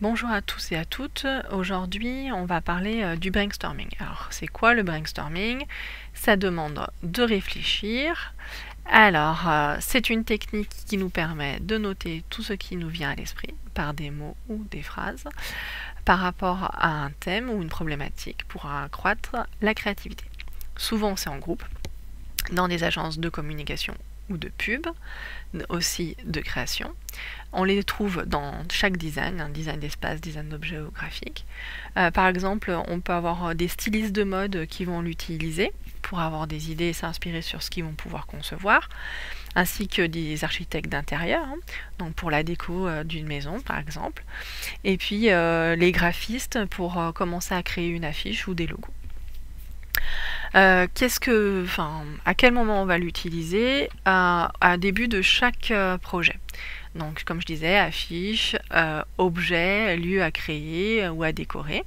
Bonjour à tous et à toutes. Aujourd'hui, on va parler du brainstorming. Alors, c'est quoi le brainstorming? Ça demande de réfléchir. Alors, c'est une technique qui nous permet de noter tout ce qui nous vient à l'esprit par des mots ou des phrases par rapport à un thème ou une problématique pour accroître la créativité. Souvent, c'est en groupe, dans des agences de communication ou de pub, aussi de création. On les trouve dans chaque design, un design d'espace, design d'objets graphiques. Par exemple, on peut avoir des stylistes de mode qui vont l'utiliser pour avoir des idées et s'inspirer sur ce qu'ils vont pouvoir concevoir, ainsi que des architectes d'intérieur, donc pour la déco d'une maison par exemple, et puis les graphistes pour commencer à créer une affiche ou des logos. À quel moment on va l'utiliser? À début de chaque projet. Donc, comme je disais, affiche, objet, lieu à créer ou à décorer.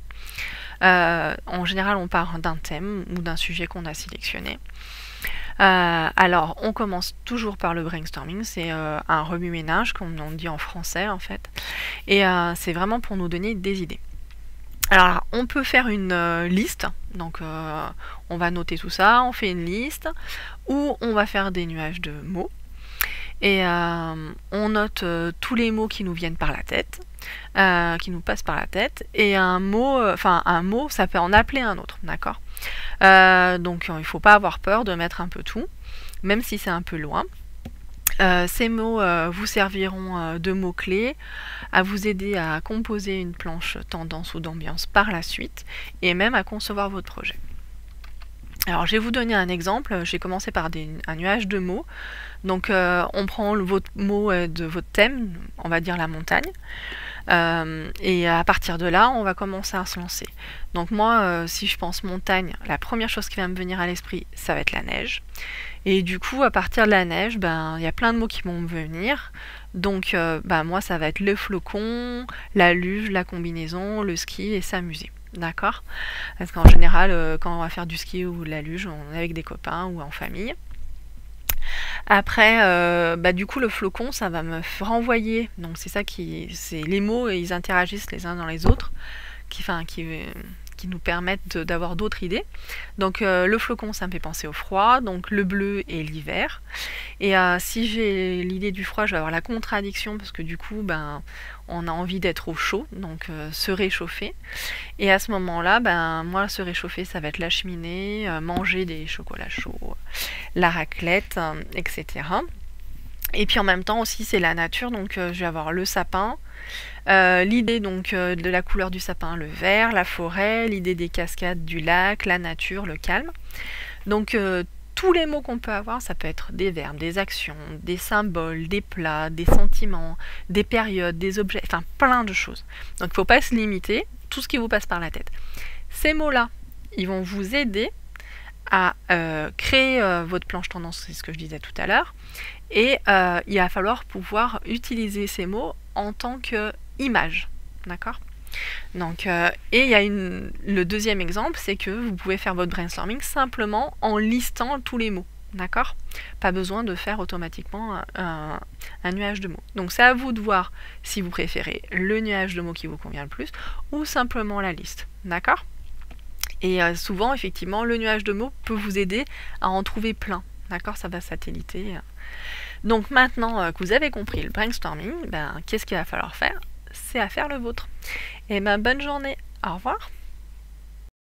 En général, on part d'un thème ou d'un sujet qu'on a sélectionné. Alors, on commence toujours par le brainstorming, c'est un remue-ménage, comme on dit en français en fait, et c'est vraiment pour nous donner des idées. Alors, on peut faire une liste, donc on va noter tout ça, on fait une liste, ou on va faire des nuages de mots, et on note tous les mots qui nous viennent par la tête, qui nous passent par la tête, et un mot, ça peut en appeler un autre, d'accord? Donc il ne faut pas avoir peur de mettre un peu tout, même si c'est un peu loin. Ces mots vous serviront de mots-clés à vous aider à composer une planche tendance ou d'ambiance par la suite et même à concevoir votre projet. Alors je vais vous donner un exemple, j'ai commencé par un nuage de mots. Donc on prend votre mot de votre thème, on va dire la montagne, et à partir de là on va commencer à se lancer. Donc moi si je pense montagne, la première chose qui va me venir à l'esprit ça va être la neige. Et du coup, à partir de la neige, il y a plein de mots qui vont me venir. Donc, moi, ça va être le flocon, la luge, la combinaison, le ski et s'amuser. D'accord? Parce qu'en général, quand on va faire du ski ou de la luge, on est avec des copains ou en famille. Après, du coup, le flocon, ça va me renvoyer. Donc, c'est les mots et ils interagissent les uns dans les autres, qui nous permettent d'avoir d'autres idées. Donc le flocon, ça me fait penser au froid, donc le bleu et l'hiver. Et si j'ai l'idée du froid, je vais avoir la contradiction, parce que du coup, on a envie d'être au chaud, donc se réchauffer. Et à ce moment-là, moi, se réchauffer, ça va être la cheminée, manger des chocolats chauds, la raclette, etc. Et puis en même temps aussi, c'est la nature, donc je vais avoir le sapin, l'idée donc de la couleur du sapin, le vert, la forêt, l'idée des cascades, du lac, la nature, le calme. Donc tous les mots qu'on peut avoir, ça peut être des verbes, des actions, des symboles, des plats, des sentiments, des périodes, des objets, enfin plein de choses. Donc il ne faut pas se limiter, tout ce qui vous passe par la tête. Ces mots-là, ils vont vous aider à créer votre planche tendance, c'est ce que je disais tout à l'heure, et il va falloir pouvoir utiliser ces mots en tant qu'image, d'accord? Donc, et il y a le deuxième exemple, c'est que vous pouvez faire votre brainstorming simplement en listant tous les mots, d'accord? Pas besoin de faire automatiquement un nuage de mots. Donc c'est à vous de voir si vous préférez le nuage de mots qui vous convient le plus ou simplement la liste, d'accord? Et souvent, effectivement, le nuage de mots peut vous aider à en trouver plein. D'accord? Ça va satelliter. Donc maintenant que vous avez compris le brainstorming, qu'est-ce qu'il va falloir faire? C'est à faire le vôtre. Et bonne journée. Au revoir.